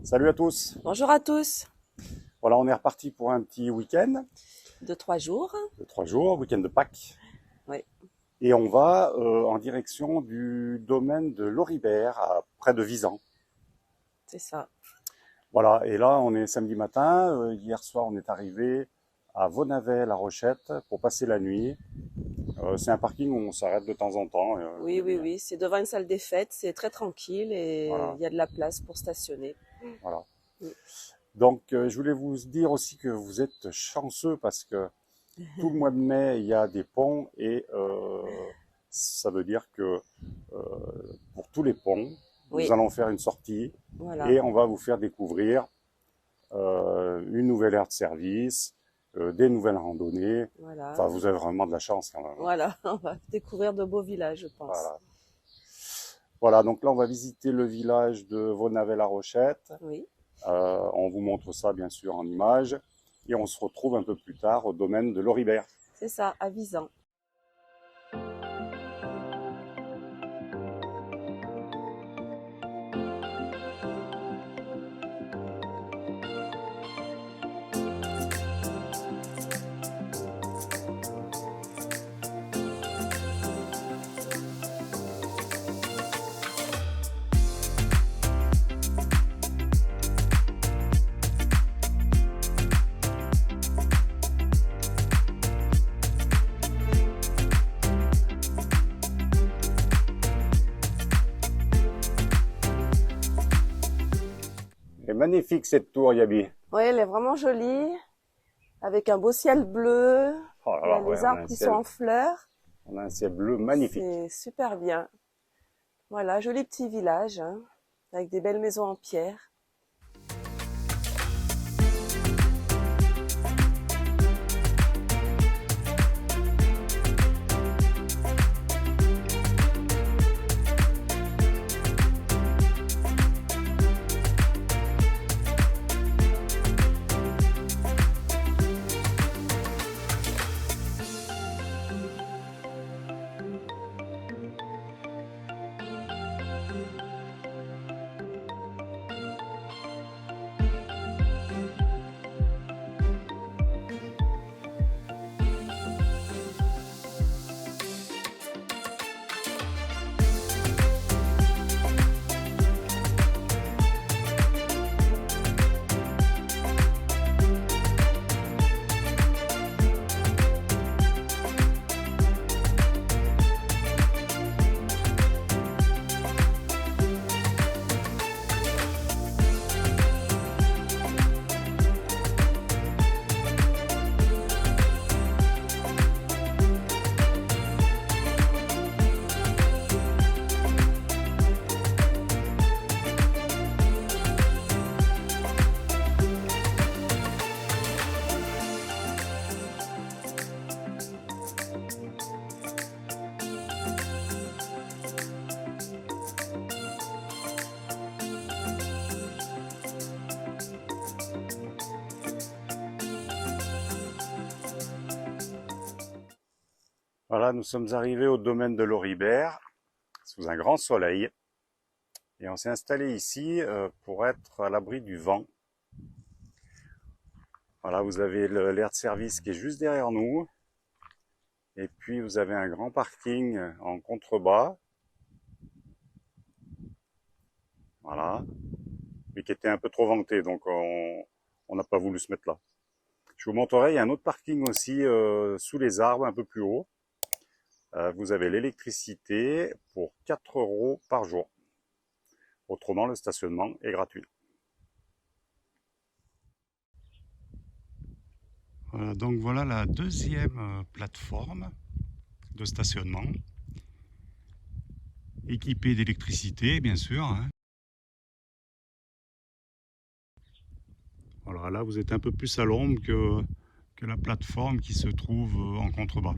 Salut à tous. Bonjour à tous. Voilà, on est reparti pour un petit week-end De 3 jours. de 3 jours, week-end de Pâques. Oui, Et on va en direction du domaine de Loribert, à près de Visan. c'est ça. Voilà, et là, on est samedi matin. Hier soir, on est arrivé à Vonavet-la-Rochette pour passer la nuit. C'est un parking où on s'arrête de temps en temps. Oui. C'est devant une salle des fêtes. C'est très tranquille et Voilà. il y a de la place pour stationner. Voilà. Mm. Donc, je voulais vous dire aussi que vous êtes chanceux parce que tout le mois de mai, il y a des ponts et ça veut dire que pour tous les ponts, Oui, nous allons faire une sortie voilà. et on va vous faire découvrir une nouvelle aire de service, des nouvelles randonnées. Voilà. Enfin, vous avez vraiment de la chance quand même. Voilà, on va découvrir de beaux villages, je pense. Voilà. Voilà, donc là, on va visiter le village de Vonavet-la-Rochette. Oui, On vous montre ça, bien sûr, en images. Et on se retrouve un peu plus tard au domaine de Loribert. c'est ça, à Visan. Et magnifique cette tour, Yabi. Oui, elle est vraiment jolie, avec un beau ciel bleu. Oh là Il y a là, ouais, les arbres qui sont en fleurs. on a un ciel bleu magnifique. C'est super bien. Voilà, joli petit village, hein, avec des belles maisons en pierre. Voilà, nous sommes arrivés au domaine de Loribert, sous un grand soleil. Et on s'est installé ici pour être à l'abri du vent. Voilà, vous avez l'aire de service qui est juste derrière nous. Et puis vous avez un grand parking en contrebas. Voilà. Mais qui était un peu trop vanté, donc on n'a pas voulu se mettre là. Je vous montrerai, il y a un autre parking aussi sous les arbres, un peu plus haut. Vous avez l'électricité pour 4 € par jour. Autrement, le stationnement est gratuit. Voilà, donc voilà la deuxième plateforme de stationnement, équipée d'électricité, bien sûr. Hein. Voilà, là vous êtes un peu plus à l'ombre que la plateforme qui se trouve en contrebas.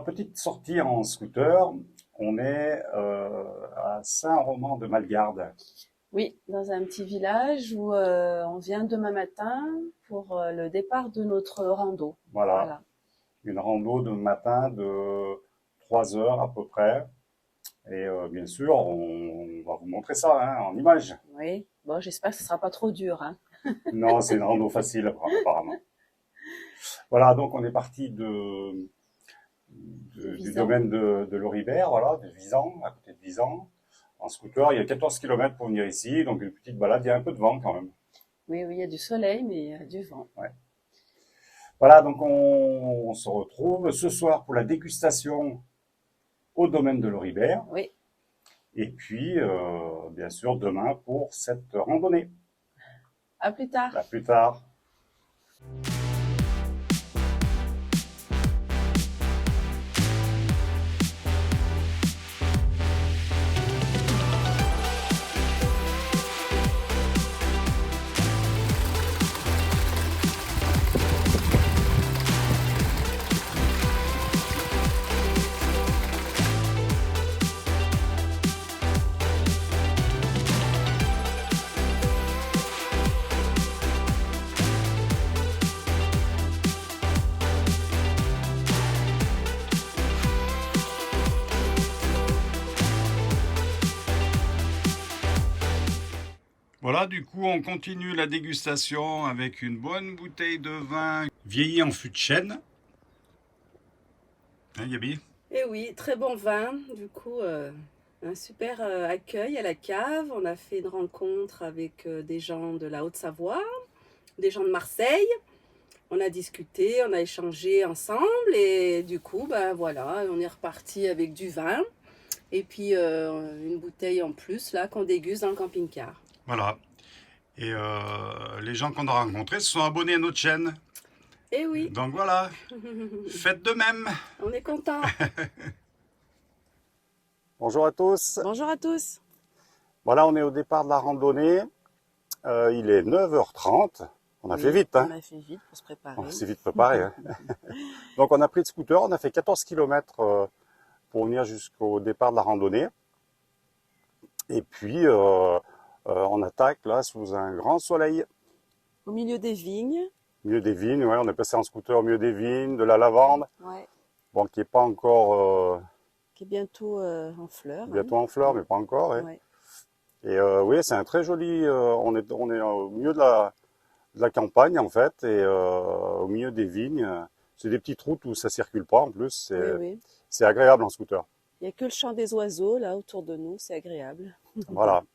Alors, petite sortie en scooter, on est à Saint-Roman-de-Malgarde. Oui, dans un petit village où on vient demain matin pour le départ de notre rando. Voilà, Voilà. une rando de matin de 3 heures à peu près. Et bien sûr, on va vous montrer ça hein, en images. Oui, bon, j'espère que ce sera pas trop dur, hein. Non, c'est une rando facile apparemment. Voilà, donc on est parti du Visant. domaine de Loribert, voilà, de Visan, à côté de Visan. En scooter, il y a 14 km pour venir ici, donc une petite balade, il y a un peu de vent quand même. Oui, oui, il y a du soleil, mais il y a du vent. Ouais. Voilà, donc on se retrouve ce soir pour la dégustation au domaine de Loribert. Oui, Et puis, bien sûr, demain pour cette randonnée. à plus tard. À plus tard. Voilà, du coup, on continue la dégustation avec une bonne bouteille de vin vieilli en fût de chêne. Hein, Gabi? Et oui, très bon vin. Du coup, un super accueil à la cave. On a fait une rencontre avec des gens de la Haute-Savoie, des gens de Marseille. On a discuté, on a échangé ensemble et du coup, ben voilà, on est reparti avec du vin et puis une bouteille en plus là qu'on déguste dans le camping-car. Voilà. Et les gens qu'on a rencontrés se sont abonnés à notre chaîne. Et oui, Donc voilà, faites de même. on est content. Bonjour à tous. Bonjour à tous. Voilà, on est au départ de la randonnée. Il est 9h30. On a fait vite, hein? On a fait vite pour se préparer. On s'est vite préparé. Hein. Donc on a pris le scooter, on a fait 14 km pour venir jusqu'au départ de la randonnée. Et puis on attaque là sous un grand soleil. Au milieu des vignes. Au milieu des vignes, ouais, on est passé en scooter au milieu des vignes, de la lavande. Ouais. Bon, qui est pas encore Qui est bientôt en fleurs. bientôt en fleurs, mais pas encore. Hein. Ouais. Et oui, c'est un très joli. On est au milieu de la campagne en fait, et au milieu des vignes. C'est des petites routes où ça circule pas en plus. Oui, oui. C'est agréable en scooter. Il n'y a que le chant des oiseaux là autour de nous, c'est agréable. Voilà.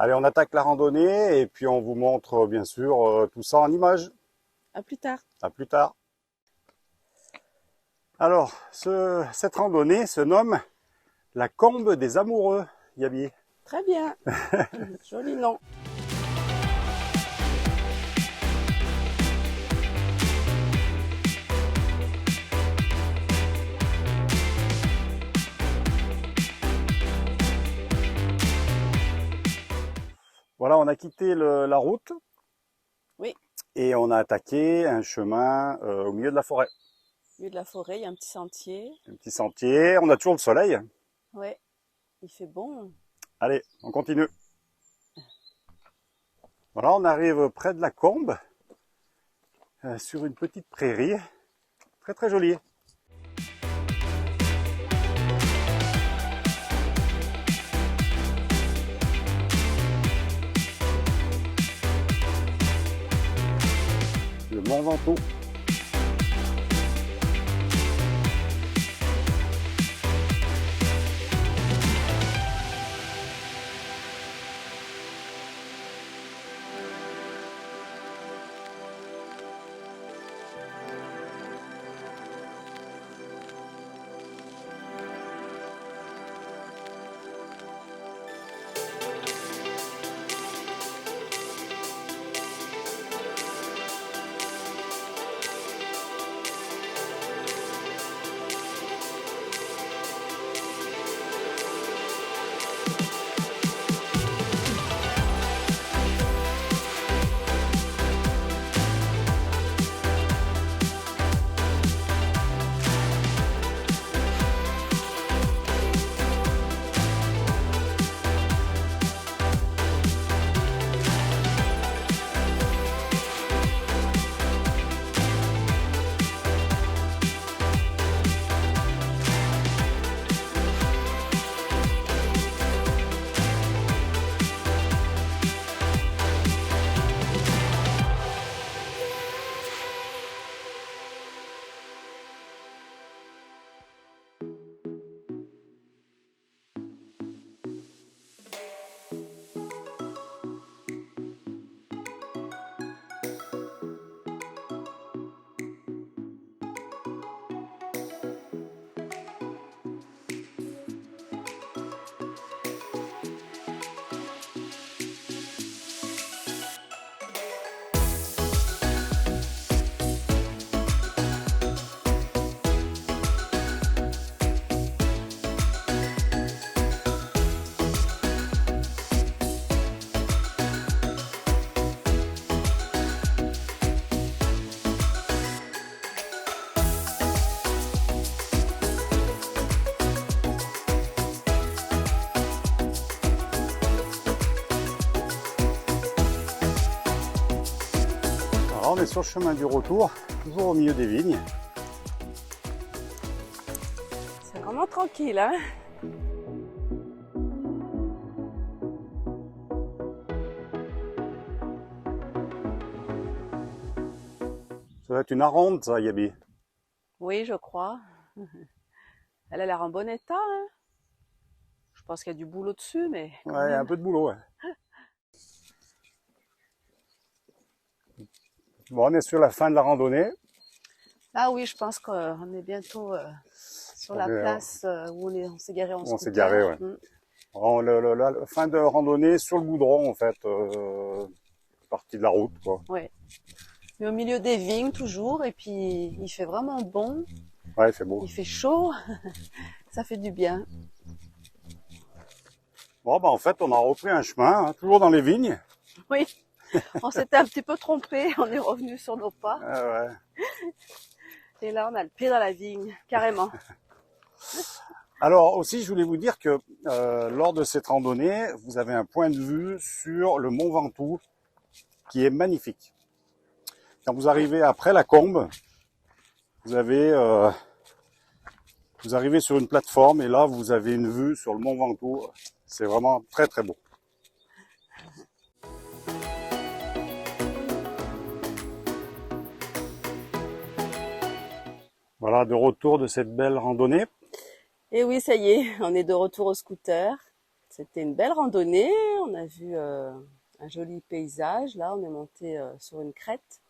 Allez, on attaque la randonnée et puis on vous montre bien sûr tout ça en images. À plus tard. À plus tard. Alors, cette randonnée se nomme la Combe des Amoureux, Yabi. Très bien. Joli nom. Voilà, on a quitté la route. Oui. Et on a attaqué un chemin au milieu de la forêt. Au milieu de la forêt, il y a un petit sentier. Un petit sentier. On a toujours le soleil. Ouais. Il fait bon. Allez, on continue. Voilà, on arrive près de la Combe, sur une petite prairie. Très très jolie. Le Mont Ventoux. on est sur le chemin du retour, toujours au milieu des vignes. C'est vraiment tranquille, hein? Ça va être une aronde, ça, Yabi. Oui, je crois. Elle a l'air en bon état, hein? Je pense qu'il y a du boulot dessus, mais quand Ouais, il y a un même. peu de boulot. Ouais. Bon, on est sur la fin de la randonnée. Ah oui, je pense qu'on est bientôt sur la place où on s'est garé en On s'est scooter. garé, ouais. La fin de randonnée sur le goudron, en fait, partie de la route, quoi. Ouais. Mais au milieu des vignes toujours, et puis il fait vraiment bon, Ouais, il fait beau. il fait chaud, ça fait du bien. Bon, bah, en fait, on a repris un chemin, hein, toujours dans les vignes. Oui, on s'était un petit peu trompé, on est revenu sur nos pas, Ouais. et là on a le pied dans la vigne, carrément. Alors aussi, je voulais vous dire que lors de cette randonnée, vous avez un point de vue sur le Mont Ventoux qui est magnifique. Quand vous arrivez après la Combe, vous arrivez sur une plateforme et là, vous avez une vue sur le Mont Ventoux. C'est vraiment très très beau. Voilà, de retour de cette belle randonnée. Et oui, ça y est, on est de retour au scooter. C'était une belle randonnée, on a vu un joli paysage, là on est monté sur une crête.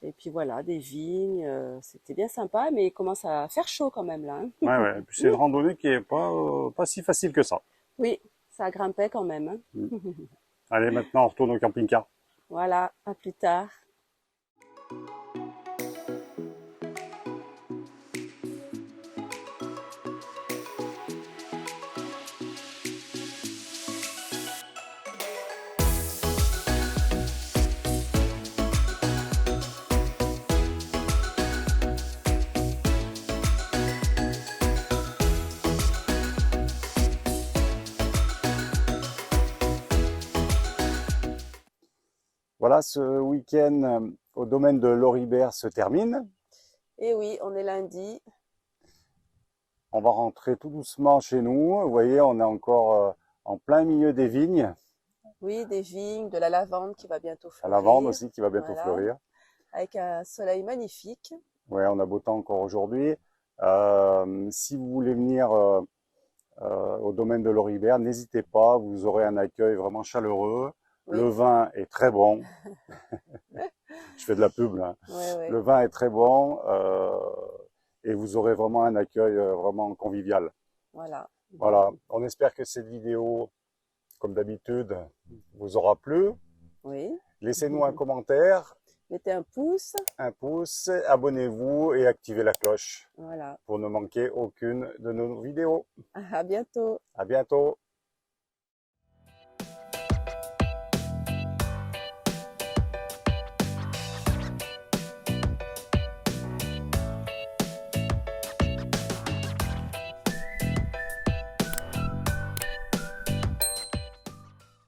Et puis voilà, des vignes, c'était bien sympa, mais il commence à faire chaud quand même là, hein. Ouais. Et puis c'est une randonnée qui est pas si facile que ça. Oui, ça grimpait quand même, hein. Allez, maintenant on retourne au camping-car. Voilà, à plus tard. Voilà, ce week-end au domaine de Loribert se termine. Et oui, on est lundi. On va rentrer tout doucement chez nous. Vous voyez, on est encore en plein milieu des vignes. Oui, des vignes, de la lavande qui va bientôt La fleurir. lavande aussi qui va bientôt Voilà. fleurir. Avec un soleil magnifique. Ouais, on a beau temps encore aujourd'hui. Si vous voulez venir au domaine de Loribert, n'hésitez pas. Vous aurez un accueil vraiment chaleureux. Oui. Le vin est très bon. Je fais de la pub là. Ouais. Le vin est très bon et vous aurez vraiment un accueil vraiment convivial. Voilà. Voilà. On espère que cette vidéo, comme d'habitude, vous aura plu. Oui. Laissez-nous un commentaire, Mettez un pouce. abonnez-vous et activez la cloche Voilà. pour ne manquer aucune de nos vidéos. À bientôt. À bientôt.